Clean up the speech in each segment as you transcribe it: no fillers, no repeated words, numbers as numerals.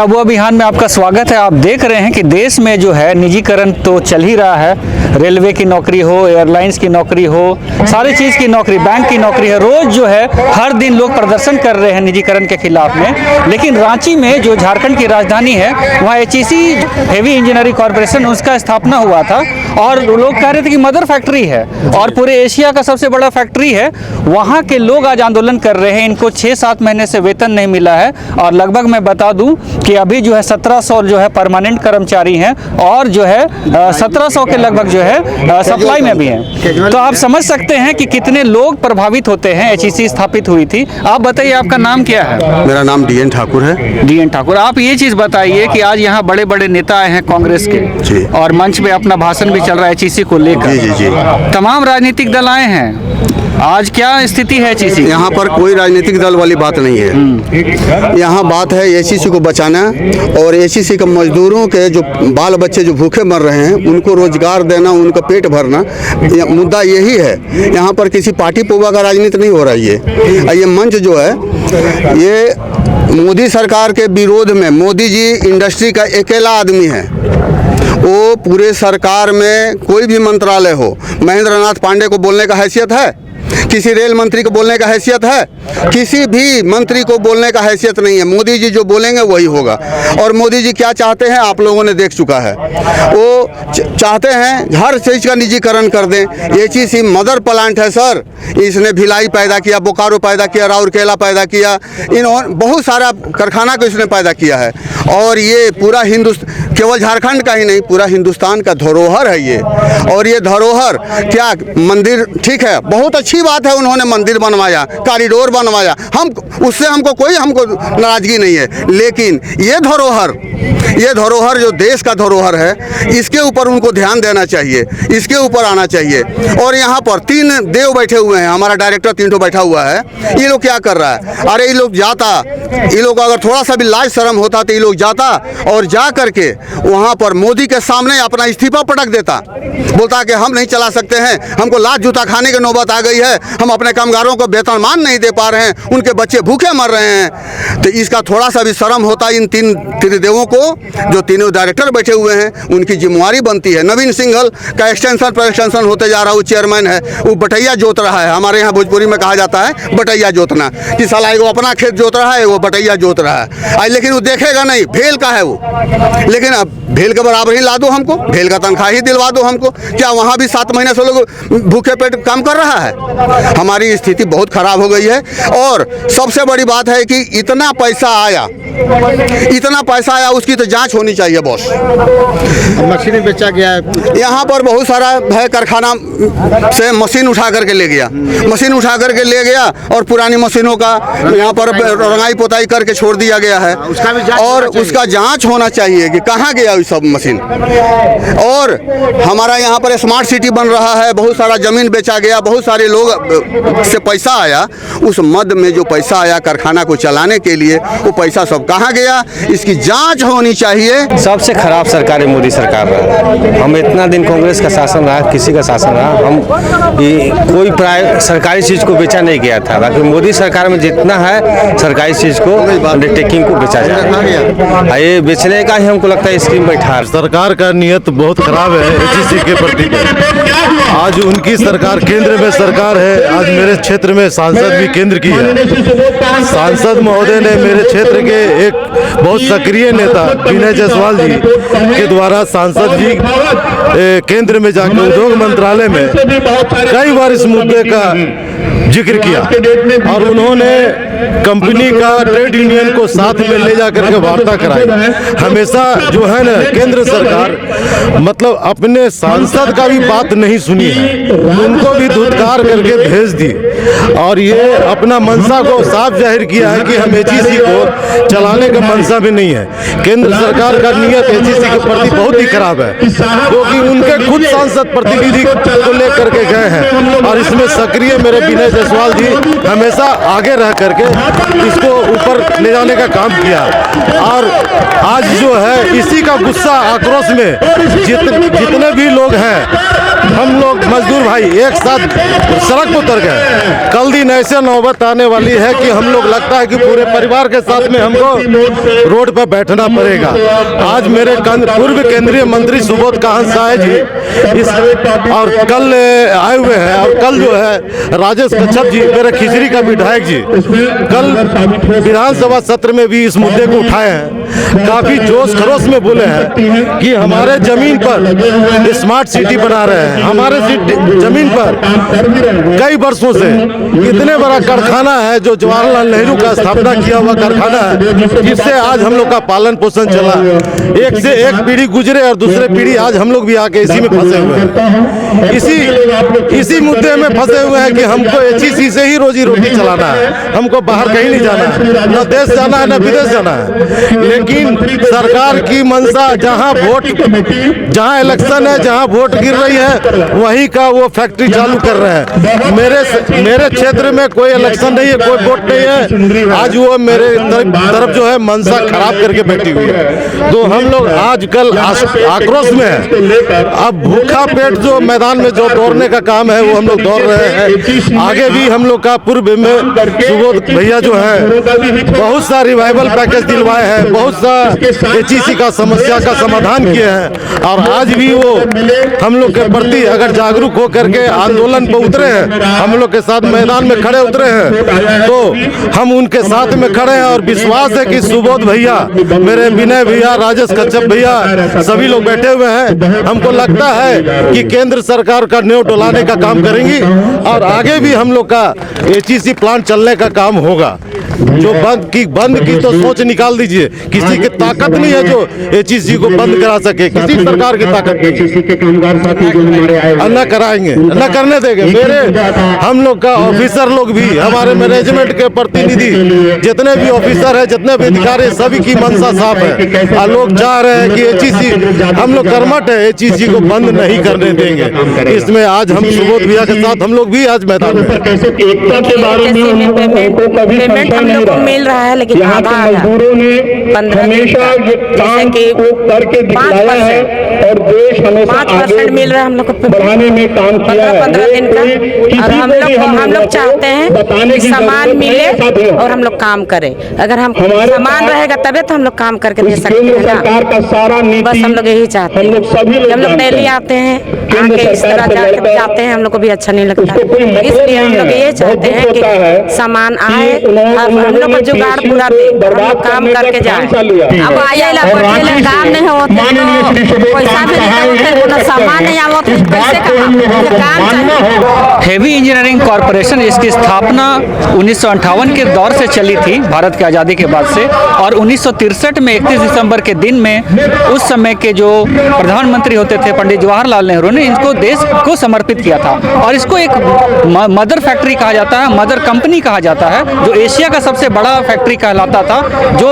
अबू अभियान में आपका स्वागत है। आप देख रहे हैं कि देश में जो है निजीकरण तो चल ही रहा है। रेलवे की नौकरी हो, एयरलाइंस की नौकरी हो, सारी चीज़ की नौकरी, बैंक की नौकरी है। रोज़ जो है हर दिन लोग प्रदर्शन कर रहे हैं निजीकरण के खिलाफ में। लेकिन रांची में जो झारखंड की राजधानी है वहाँ HEC हेवी इंजीनियरिंग कॉरपोरेशन उसका स्थापना हुआ था और लोग कह रहे थे कि मदर फैक्ट्री है और पूरे एशिया का सबसे बड़ा फैक्ट्री है। वहाँ के लोग आज आंदोलन कर रहे हैं। इनको 6-7 महीने से वेतन नहीं मिला है और लगभग मैं बता दूं कि अभी जो है 1700 जो है परमानेंट कर्मचारी हैं और जो है 1700 के लगभग जो है सप्लाई में भी हैं। तो आप समझ सकते हैं कि कितने लोग प्रभावित होते हैं। HEC स्थापित हुई थी। आप बताइए आपका नाम क्या है? मेरा नाम DN ठाकुर है। DN ठाकुर, आप ये चीज़ बताइए कि आज यहाँ बड़े बड़े नेता आए हैं कांग्रेस के और मंच पे अपना भाषण भी चल रहा है HEC को लेकर। जी। तमाम राजनीतिक दल आए हैं। आज क्या स्थिति है HEC? यहाँ पर कोई राजनीतिक दल वाली बात नहीं है। यहाँ बात है HEC को बचाना और HEC के मजदूरों के जो बाल बच्चे जो भूखे मर रहे हैं उनको रोजगार देना, उनका पेट भरना, मुद्दा यही है। यहाँ पर किसी पार्टी पोवा का राजनीति नहीं हो रही है। ये मंच जो है ये मोदी सरकार के विरोध में, मोदी जी इंडस्ट्री का अकेला आदमी है। वो पूरे सरकार में कोई भी मंत्रालय हो, महेंद्र नाथ पांडे को बोलने का हैसियत है? किसी रेल मंत्री को बोलने का हैसियत है? किसी भी मंत्री को बोलने का हैसियत नहीं है। मोदी जी जो बोलेंगे वही होगा। और मोदी जी क्या चाहते हैं आप लोगों ने देख चुका है। वो चाहते हैं हर चीज़ का निजीकरण कर दें। HEC मदर प्लांट है सर। इसने भिलाई पैदा किया, बोकारो पैदा किया, राउरकेला पैदा किया, इन्होंने बहुत सारा कारखाना को इसने पैदा किया है। और ये पूरा हिंदुस्तान, केवल झारखंड का ही नहीं, पूरा हिंदुस्तान का धरोहर है ये। और ये धरोहर क्या मंदिर, ठीक है, बहुत अच्छी बात है, उन्होंने मंदिर बनवाया, कॉरिडोर बनवाया, हम उससे हमको नाराजगी नहीं है। लेकिन ये धरोहर जो देश का धरोहर है, इसके ऊपर उनको ध्यान देना चाहिए, इसके ऊपर आना चाहिए। और यहाँ पर 3 देव बैठे हुए हैं, हमारा डायरेक्टर 3 बैठा हुआ है। ये लोग क्या कर रहा है? अरे ये लोग जाता, ये लोग अगर थोड़ा सा भी लाज शर्म होता तो ये लोग जाता और जा करके वहाँ पर मोदी के सामने अपना इस्तीफा पटक देता, बोलता कि हम नहीं चला सकते हैं, हमको लात जूता खाने की नौबत आ गई है, हम अपने कामगारों को वेतनमान नहीं दे पा रहे हैं, उनके बच्चे भूखे मर रहे हैं। तो इसका थोड़ा सा भी शर्म होता इन 3 त्रिदेवों को, जो तीनों डायरेक्टर बैठे हुए हैं, उनकी जिम्मेवारी बनती है। नवीन सिंघल का एक्सटेंशन होते जा रहा है, वो चेयरमैन है, वो बटैया जोत रहा है। हमारे यहाँ भोजपुरी में कहा जाता है बटैया जोतना, कि साला वो अपना खेत जोत रहा है, वो बटैया जोत रहा है। आज लेकिन वो देखेगा नहीं, भेल का है वो। लेकिन अब भेल के बराबर ही ला दो हमको, भेल का तनख्वाह ही दिलवा दो हमको। क्या वहाँ भी 7 महीने से लोग भूखे पेट काम कर रहा है? हमारी स्थिति बहुत खराब हो गई है। और सबसे बड़ी बात है कि इतना पैसा आया, उसकी तो जांच होनी चाहिए बॉस। मशीनें बेचा गया है, यहाँ पर बहुत सारा है, कारखाना से मशीन उठा करके ले गया और पुरानी मशीनों का यहाँ पर रंगाई पोताई करके छोड़ दिया गया है। और उसका जांच होना चाहिए कि कहाँ गया ये सब मशीन। और हमारा यहाँ पर स्मार्ट सिटी बन रहा है, बहुत सारा जमीन बेचा गया, बहुत सारे लोग से पैसा आया। उस मद में जो पैसा आया कारखाना को चलाने के लिए, वो पैसा सब कहाँ गया, इसकी जांच होनी चाहिए। सबसे खराब सरकार है मोदी सरकार रहा। हम इतना दिन कांग्रेस का शासन रहा, किसी का शासन रहा, हम कोई सरकारी चीज़ को बेचा नहीं गया था। बाकी मोदी सरकार में जितना है सरकारी चीज़ को, अंडरटेकिंग को बेचा जा रहा है। ये बेचने का ही हमको लगता है स्कीम बैठा है। सरकार का नियत बहुत खराब है HEC के प्रति। आज उनकी सरकार केंद्र में सरकार है। आज मेरे क्षेत्र में सांसद भी केंद्र की है। सांसद महोदय ने मेरे क्षेत्र के एक बहुत सक्रिय नेता विनय जायसवाल जी के द्वारा सांसद जी केंद्र में जाकर उद्योग मंत्रालय में कई बार इस मुद्दे का जिक्र किया और उन्होंने कंपनी का ट्रेड यूनियन को साथ में ले जाकर के वार्ता कराई। हमेशा जो है ना केंद्र सरकार मतलब अपने सांसद का भी बात नहीं सुनी है, उनको भी धुतकार करके भेज दी और ये अपना मंशा को साफ जाहिर किया है कि हम HEC को चलाने का मंशा भी नहीं है। केंद्र सरकार का नियत HEC के प्रति बहुत ही खराब है, क्योंकि उनके खुद सांसद प्रतिनिधि को लेकर के गए हैं और इसमें सक्रिय मेरे विनय जायसवाल जी हमेशा आगे रह करके इसको ऊपर ले जाने का काम किया। और आज जो है इसी का गुस्सा आक्रोश में जितने भी लोग हैं, हम लोग मजदूर भाई एक साथ सड़क पर उतर गए कल दिन ऐसे नौबत आने वाली है कि हम लोग लगता है कि पूरे परिवार के साथ में हमको रोड पर बैठना पड़ेगा। आज मेरे पूर्व केंद्रीय मंत्री सुबोध कांत साहब जी और कल आए हुए हैं, और कल जो है राजेश कच्छप जी मेरे खिचड़ी का विधायक जी कल विधानसभा सत्र में भी इस मुद्दे को उठाए हैं। काफी जोश खरोश में बोले हैं कि हमारे जमीन पर स्मार्ट सिटी बना रहे हैं, हमारे जमीन पर कई वर्षों से इतने बड़ा कारखाना है जो जवाहरलाल नेहरू का स्थापना किया हुआ कारखाना है, जिससे आज हम लोग का पालन पोषण चला। एक से एक पीढ़ी गुजरे और दूसरे पीढ़ी आज हम लोग भी आके इसी में फंसे हुए हैं। इसी मुद्दे में फंसे हुए हैं कि हमको एचईसी से ही रोजी रोटी चलाना है, हमको बाहर कहीं नहीं जाना है, न देश जाना है न विदेश जाना है। लेकिन सरकार की मंशा जहाँ इलेक्शन है, जहाँ वोट गिर रही है, वहीं का वो फैक्ट्री चालू कर रहे हैं। मेरे क्षेत्र में कोई इलेक्शन नहीं है, कोई वोट नहीं है, आज वो मेरे तरफ जो है मंशा खराब करके बैठी हुई है। तो हम लोग आजकल आक्रोश में है। अब भूखा पेट जो मैदान में जो दौड़ने का काम है वो हम लोग दौड़ रहे हैं। आगे भी हम लोग का पूर्व में सुबोध भैया जो है बहुत सा रिवाइवल पैकेज दिलवाए हैं, बहुत सा एचईसी का समस्या का समाधान किए हैं, और आज भी वो हम लोग के प्रति अगर जागरूक हो करके आंदोलन पर उतरे हैं, हम लोग के साथ मैदान में खड़े उतरे हैं, तो हम उनके साथ में खड़े हैं। और विश्वास है कि सुबोध भैया, मेरे विनय भैया, राजेश कच्छप भैया, सभी लोग बैठे हुए हैं। हमको लगता है कि केंद्र सरकार का न्यू डुलाने का काम करेंगी और आगे भी हम लोग का एचईसी प्लांट चलने का काम होगा। जो बंद की तो सोच निकाल दीजिए, किसी की ताकत नहीं है जो एचईसी को बंद करा सके, किसी सरकार की ताकत नहीं, न कराएंगे, न करने देंगे। हम लोग का ऑफिसर लोग भी, हमारे मैनेजमेंट के प्रतिनिधि जितने भी ऑफिसर है, जितने भी अधिकारी, सभी की मंशा साफ है और लोग चाह रहे हैं कि एचईसी, हम लोग कर्मठ है, एचईसी को बंद नहीं करने देंगे। इसमें आज हम सुबोध भैया के साथ हम लोग भी आज मैदान में पेमेंट हम लोग को मिल रहा है, लेकिन आधा 15 दिन का, जैसे कि 5% मिल रहा है हम लोग को 15 दिन का। और हम लोग चाहते हैं कि सामान मिले और हम लोग काम करें। अगर हम सामान रहेगा तभी तो हम लोग काम करके दे सकते हैं ना। बस हम लोग यही चाहते हैं। हम लोग डेली आते हैं, आके इस तरह जाके जाते हैं, हम लोग को भी अच्छा नहीं लगता। इसलिए हम लोग ये चाहते हैं कि सामान आए और हम लोग को जुगाड़ पूरा दे, हम लोग काम करके जाए। अब आए काम नहीं होते तो पैसा भी नहीं, सामान नहीं आवत, पैसे काम चाहिए। हेवी इंजीनियरिंग कॉरपोरेशन, इसकी स्थापना 1958 के दौर से चली थी, भारत की आज़ादी के बाद से, और 1963 में 31 दिसंबर के दिन में उस समय के जो प्रधानमंत्री होते थे पंडित जवाहरलाल नेहरू ने इनको देश को समर्पित किया था। और इसको एक मदर फैक्ट्री कहा जाता है, मदर कंपनी कहा जाता है, जो एशिया का सबसे बड़ा फैक्ट्री कहलाता था, जो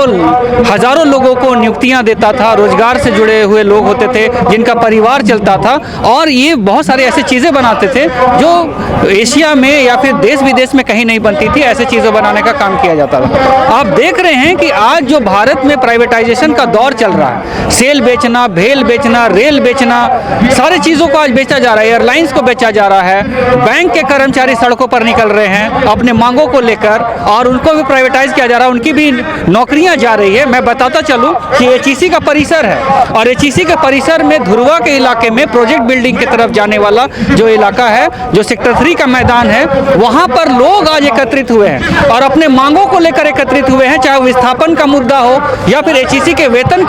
हजारों लोगों को नियुक्तियां देता था, रोजगार से जुड़े हुए लोग होते थे जिनका परिवार चलता था। और ये बहुत सारी ऐसी चीज़ें बनाते थे जो एशिया में या फिर देश विदेश में कहीं नहीं बनती थी, ऐसे चीज़ें बनाने का काम किया जाता था। आप देख रहे हैं कि आज जो भारत में प्राइवेटाइजेशन का दौर चल रहा है, सेल बेचना, भेल बेचना, रेल बेचना, सारी चीज़ों को आज बेचा जा रहा है, एयरलाइंस को बेचा जा रहा है, बैंक के कर्मचारी सड़कों पर निकल रहे हैं अपने मांगों को लेकर और उनको भी प्राइवेटाइज किया जा रहा है, उनकी भी नौकरियां जा रही है। मैं बताता चलूं कि एचईसी का परिसर है और एचईसी के परिसर में धुरवा के इलाके में प्रोजेक्ट बिल्डिंग की तरफ जाने वाला जो इलाका है, जो सेक्टर 3 का मैदान है, वहां पर लोग आज एकत्रित हुए हैं और अपने मांगों को लेकर एकत्रित हुए हैं, चाहे विस्थापन का मुद्दा हो या फिर एचईसी के वेतन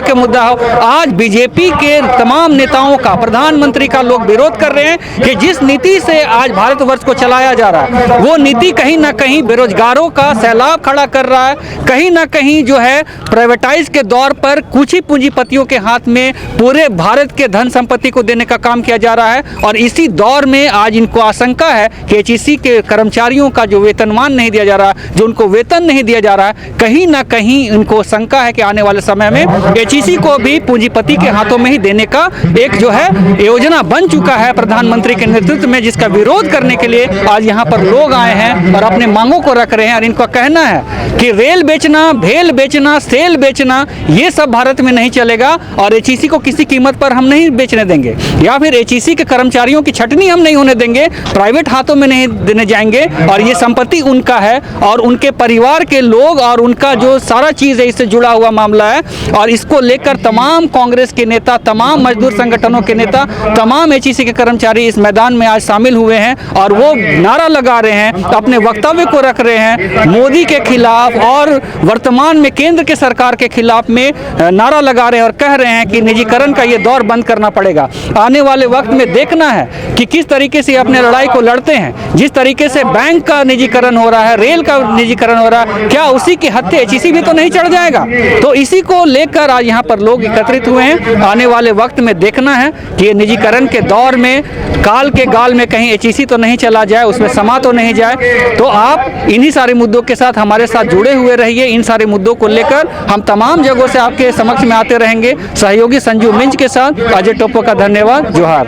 के मुद्दा हो। आज बीजेपी के तमाम नेताओं का, प्रधानमंत्री का लोग विरोध कर रहे हैं कि जिस नीति से आज भारतवर्ष को चलाया जा रहा है वो नीति कहीं ना कहीं बेरोजगारों का सैलाब खड़ा कर रहा है, कहीं ना कहीं जो है प्राइवेटाइज के दौर पर कुछ ही पूंजीपतियों के हाथ में पूरे भारत के धन संपत्ति को देने का काम किया जा रहा है। और इसी दौर में आज इनको आशंका है कि एचईसी के कर्मचारियों का जो वेतनमान नहीं दिया जा रहा, जो उनको वेतन नहीं दिया जा रहा है, कहीं ना कहीं इनको शंका है कि आने वाले समय में एचईसी को भी पूंजीपति के हाथों में ही देने का एक जो है योजना बन चुका है प्रधानमंत्री के नेतृत्व में, जिसका विरोध करने के लिए आज यहाँ पर लोग आए हैं और अपने मांगों को रख रहे हैं और इन उनका कहना है कि रेल बेचना, भेल बेचना, सेल बेचना, ये सब भारत में नहीं चलेगा और एचईसी को किसी कीमत पर हम नहीं बेचने देंगे, या फिर एचईसी के कर्मचारियों की छटनी हम नहीं होने देंगे, प्राइवेट हाथों में नहीं देने जाएंगे। और ये संपत्ति उनका है और उनके परिवार के लोग और उनका जो सारा चीज़ है इससे जुड़ा हुआ मामला है। और इसको लेकर तमाम कांग्रेस के नेता, तमाम मजदूर संगठनों के नेता, तमाम एचईसी के कर्मचारी इस मैदान में आज शामिल हुए हैं और वो नारा लगा रहे हैं, अपने वक्तव्य को रख रहे हैं मोदी के खिलाफ और वर्तमान में केंद्र के सरकार के खिलाफ में नारा लगा रहे हैं और कह रहे हैं कि निजीकरण का ये दौर बंद करना पड़ेगा। आने वाले वक्त में देखना है कि किस तरीके से अपने लड़ाई को लड़ते हैं। जिस तरीके से बैंक का निजीकरण हो रहा है, रेल का निजीकरण हो रहा है, क्या उसी के हत्थे एचईसी भी तो नहीं चढ़ जाएगा? तो इसी को लेकर आज यहाँ पर लोग एकत्रित हुए हैं। आने वाले वक्त में देखना है कि ये निजीकरण के दौर में काल के गाल में कहीं एचईसी तो नहीं चला जाए, उसमें समा तो नहीं जाए। तो आप इन्हीं सारे मुद्दों के साथ हमारे साथ जुड़े हुए रहिए। इन सारे मुद्दों को लेकर हम तमाम जगहों से आपके समक्ष में आते रहेंगे। सहयोगी संजू मिंज के साथ अजय टोप्पो का धन्यवाद। जोहार।